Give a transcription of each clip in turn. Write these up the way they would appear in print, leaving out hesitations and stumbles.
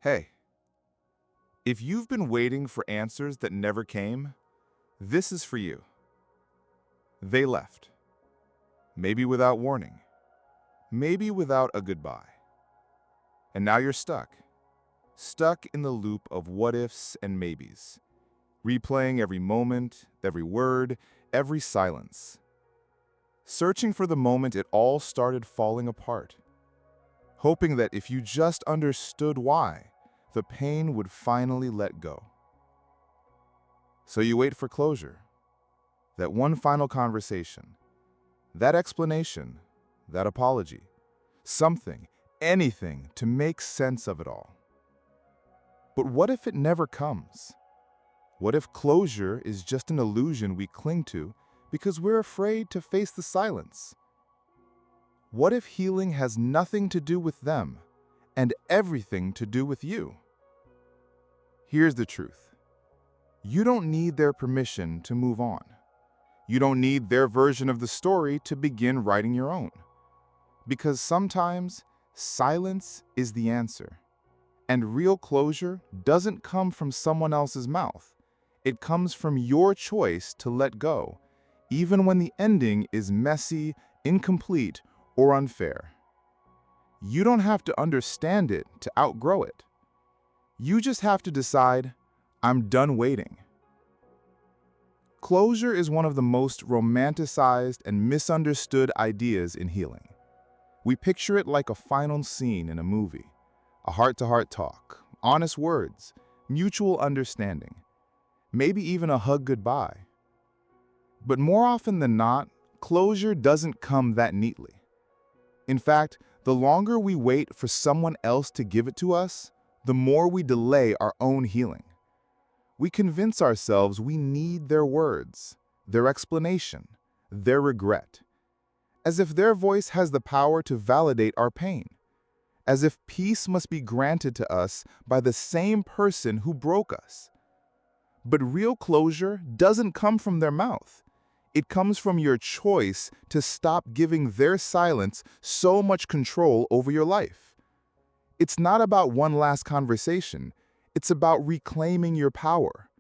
Hey, if you've been waiting for answers that never came, this is for you. They left. Maybe without warning. Maybe without a goodbye. And now you're stuck. Stuck in the loop of what ifs and maybes. Replaying every moment, every word, every silence. Searching for the moment it all started falling apart. Hoping that if you just understood why, the pain would finally let go. So you wait for closure. That one final conversation. That explanation. That apology. Something, anything to make sense of it all. But what if it never comes? What if closure is just an illusion we cling to because we're afraid to face the silence? What if healing has nothing to do with them and everything to do with you? Here's the truth. You don't need their permission to move on. You don't need their version of the story to begin writing your own. Because sometimes silence is the answer. And real closure doesn't come from someone else's mouth. It comes from your choice to let go, even when the ending is messy, incomplete, or unfair. You don't have to understand it to outgrow it. You just have to decide, I'm done waiting. Closure is one of the most romanticized and misunderstood ideas in healing. We picture it like a final scene in a movie, a heart-to-heart talk, honest words, mutual understanding, maybe even a hug goodbye. But more often than not, closure doesn't come that neatly. In fact, the longer we wait for someone else to give it to us, the more we delay our own healing. We convince ourselves we need their words, their explanation, their regret, as if their voice has the power to validate our pain, as if peace must be granted to us by the same person who broke us. But real closure doesn't come from their mouth. It comes from your choice to stop giving their silence so much control over your life. It's not about one last conversation. It's about reclaiming your power.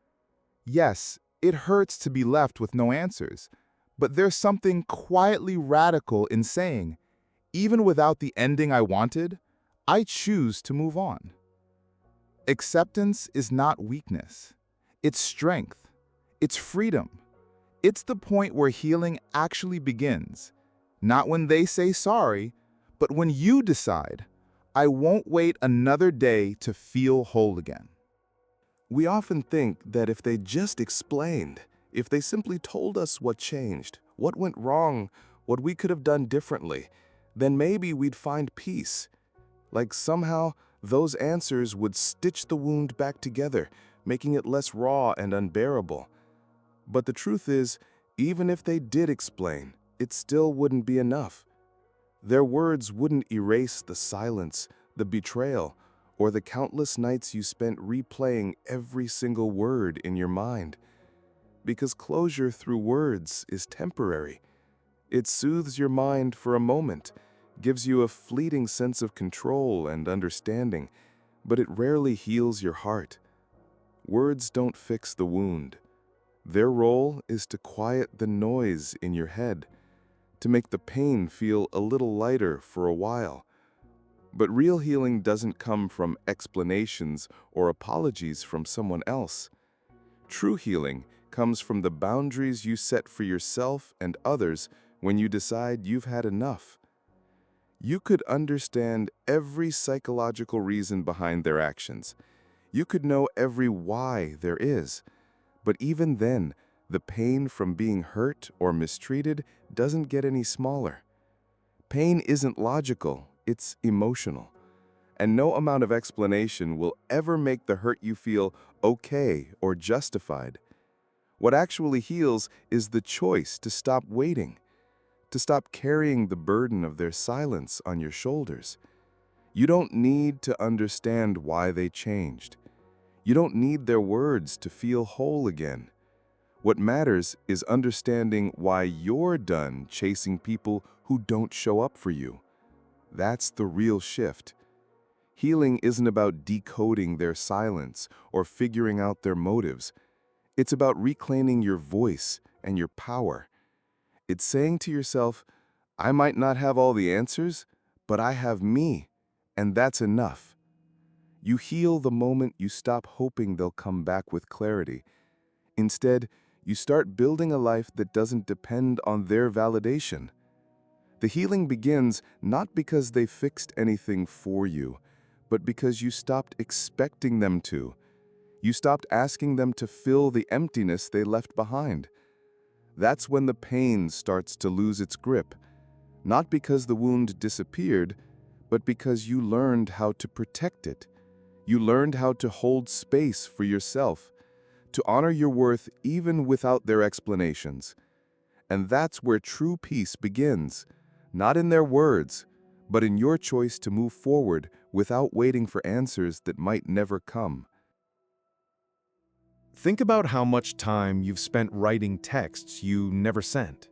Yes, it hurts to be left with no answers, but there's something quietly radical in saying, even without the ending I wanted, I choose to move on. Acceptance is not weakness. It's strength. It's freedom. It's the point where healing actually begins, not when they say sorry, but when you decide, I won't wait another day to feel whole again. We often think that if they just explained, if they simply told us what changed, what went wrong, what we could have done differently, then maybe we'd find peace. Like somehow those answers would stitch the wound back together, making it less raw and unbearable. But the truth is, even if they did explain, it still wouldn't be enough. Their words wouldn't erase the silence, the betrayal, or the countless nights you spent replaying every single word in your mind. Because closure through words is temporary. It soothes your mind for a moment, gives you a fleeting sense of control and understanding, but it rarely heals your heart. Words don't fix the wound. Their role is to quiet the noise in your head, to make the pain feel a little lighter for a while. But real healing doesn't come from explanations or apologies from someone else. True healing comes from the boundaries you set for yourself and others when you decide you've had enough. You could understand every psychological reason behind their actions. You could know every why there is. But even then, the pain from being hurt or mistreated doesn't get any smaller. Pain isn't logical, it's emotional. And no amount of explanation will ever make the hurt you feel okay or justified. What actually heals is the choice to stop waiting, to stop carrying the burden of their silence on your shoulders. You don't need to understand why they changed. You don't need their words to feel whole again. What matters is understanding why you're done chasing people who don't show up for you. That's the real shift. Healing isn't about decoding their silence or figuring out their motives. It's about reclaiming your voice and your power. It's saying to yourself, I might not have all the answers, but I have me, and that's enough. You heal the moment you stop hoping they'll come back with clarity. Instead, you start building a life that doesn't depend on their validation. The healing begins not because they fixed anything for you, but because you stopped expecting them to. You stopped asking them to fill the emptiness they left behind. That's when the pain starts to lose its grip, not because the wound disappeared, but because you learned how to protect it. You learned how to hold space for yourself, to honor your worth even without their explanations. And that's where true peace begins, not in their words, but in your choice to move forward without waiting for answers that might never come. Think about how much time you've spent writing texts you never sent,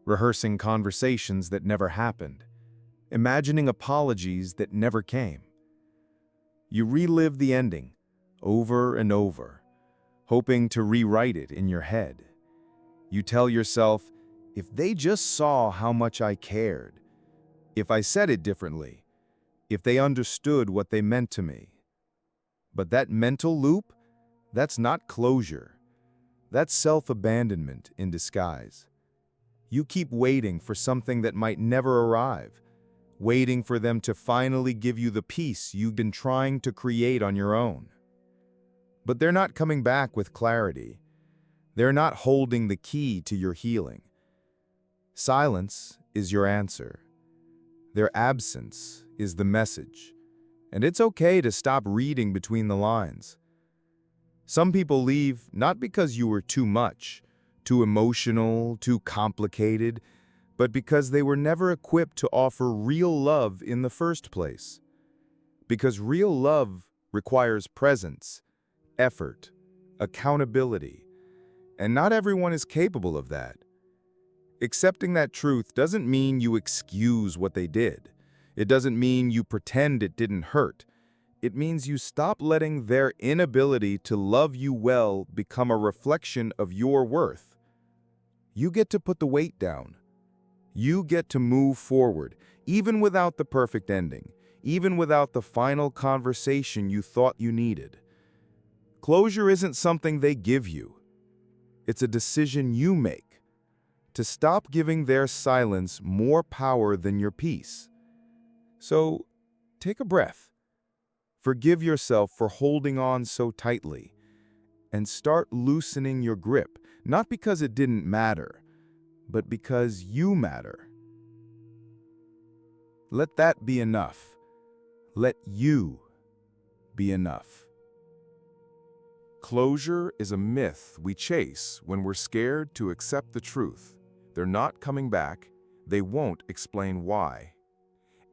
rehearsing conversations that never happened, imagining apologies that never came. You relive the ending over and over, hoping to rewrite it in your head. You tell yourself, if they just saw how much I cared, if I said it differently, if they understood what they meant to me. But that mental loop, that's not closure. That's self-abandonment in disguise. You keep waiting for something that might never arrive, waiting for them to finally give you the peace you've been trying to create on your own. But they're not coming back with clarity. They're not holding the key to your healing. Silence is your answer. Their absence is the message. And it's okay to stop reading between the lines. Some people leave not because you were too much, too emotional, too complicated, but because they were never equipped to offer real love in the first place. Because real love requires presence, effort, accountability, and not everyone is capable of that. Accepting that truth doesn't mean you excuse what they did. It doesn't mean you pretend it didn't hurt. It means you stop letting their inability to love you well become a reflection of your worth. You get to put the weight down. You get to move forward, even without the perfect ending, even without the final conversation you thought you needed. Closure isn't something they give you. It's a decision you make to stop giving their silence more power than your peace. So, take a breath. Forgive yourself for holding on so tightly, and start loosening your grip, not because it didn't matter, but because you matter. Let that be enough. Let you be enough. Closure is a myth we chase when we're scared to accept the truth. They're not coming back. They won't explain why.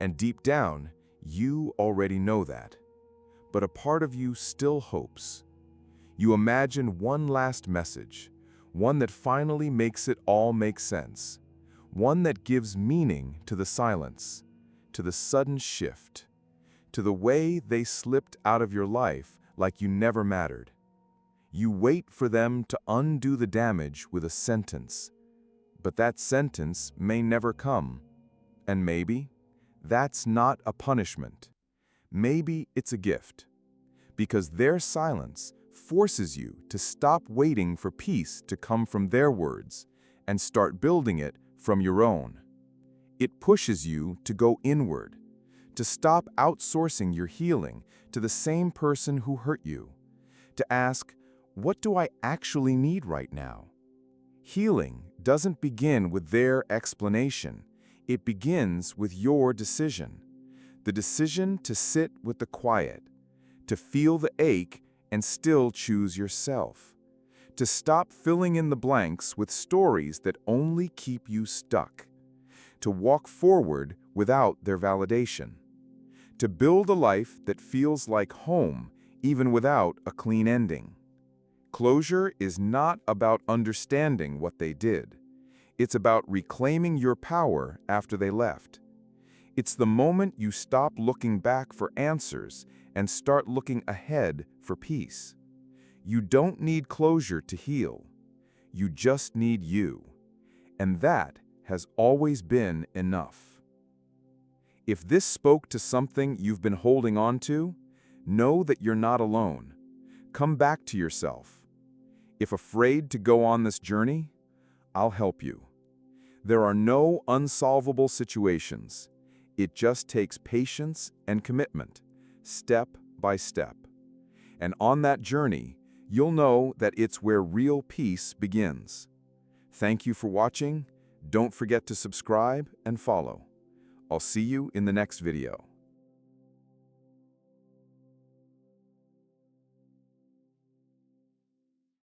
And deep down, you already know that. But a part of you still hopes. You imagine one last message, one that finally makes it all make sense, one that gives meaning to the silence, to the sudden shift, to the way they slipped out of your life like you never mattered. You wait for them to undo the damage with a sentence, but that sentence may never come. And maybe that's not a punishment. Maybe it's a gift, because their silence forces you to stop waiting for peace to come from their words and start building it from your own. It pushes you to go inward, to stop outsourcing your healing to the same person who hurt you, to ask, what do I actually need right now? Healing doesn't begin with their explanation. It begins with your decision. The decision to sit with the quiet, to feel the ache and still choose yourself, to stop filling in the blanks with stories that only keep you stuck, to walk forward without their validation, to build a life that feels like home even without a clean ending. Closure is not about understanding what they did. It's about reclaiming your power after they left. It's the moment you stop looking back for answers and start looking ahead for peace. You don't need closure to heal. You just need you. And that has always been enough. If this spoke to something you've been holding on to, know that you're not alone. Come back to yourself. If afraid to go on this journey, I'll help you. There are no unsolvable situations. It just takes patience and commitment, step by step. And on that journey, you'll know that it's where real peace begins. Thank you for watching. Don't forget to subscribe and follow. I'll see you in the next video.